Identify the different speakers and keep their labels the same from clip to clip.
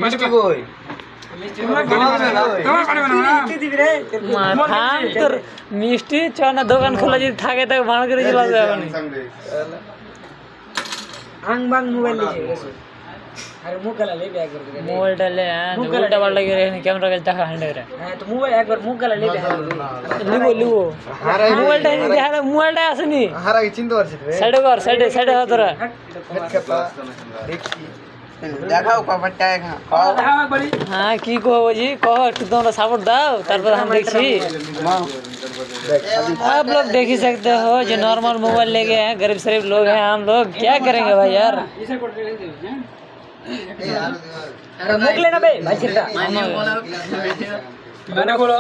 Speaker 1: মিষ্টি কই
Speaker 2: থাম তোর মিষ্টি চ না দোকান খোলা যদি থাকে তাকে ভাড়া করে চলা যাবে না
Speaker 3: আং বাং মোবাইল লিখে আরে মুখ গালা লেবে একবার করে
Speaker 2: মোবাইল ডালে উল্টা পাল্টা করে ক্যামেরা কাছে টাকা হ্যান্ড করে
Speaker 3: হ্যাঁ তো মোবাইল একবার মুখ গালা লেবে
Speaker 2: লিবো মোবাইলটা দেখা মোবাইলটা আসেনি
Speaker 1: হারাই চিনতে পারছিস রে
Speaker 2: সাইডে কর সাইডে হ তোরা
Speaker 1: দেখি দেখাও কভারটা এখন
Speaker 2: হ্যাঁ কি কहो जी कहो একটু তোমরা সাপোর্ট দাও তারপর हम देखছি आप लोग देख ही सकते हो जो नॉर्मल मोबाइल ले गए हैं गरीब शरीफ लोग हैं हम लोग क्या करेंगे भाई यार
Speaker 3: अरे मुख लेना बे भाई चिरटा मैंने बोलो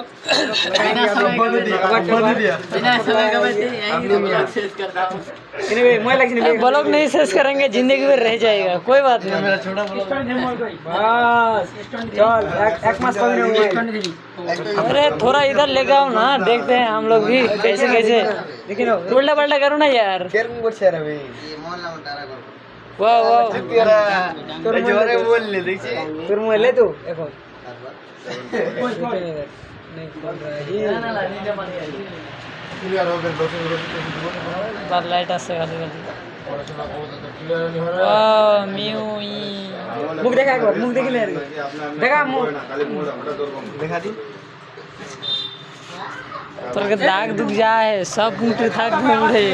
Speaker 2: ब्लॉग नहीं शेष करेंगे जिंदगी में रह जाएगा कोई बात नहीं
Speaker 3: बस चल एक मास पकड़े
Speaker 2: अरे थोड़ा इधर लेके आओ ना देखते हैं हम लोग भी कैसे कैसे
Speaker 3: लेकिन
Speaker 2: उल्टा पल्टा करो ना यार
Speaker 1: কেরম করছে রে ভাই
Speaker 2: वाह वाह
Speaker 1: তোর জোরে বললে দেখছি
Speaker 3: তোর মোবাইল ले तू এখন
Speaker 2: पर लाइट আসছে খালি খালি वाह मिऊ ई
Speaker 3: মুখ দেখা একবার মুখ দেখিলে দেখা মুখ
Speaker 1: দেখা দি
Speaker 2: তোর के दाग दुख जाए सब मुंह थाक में उड़े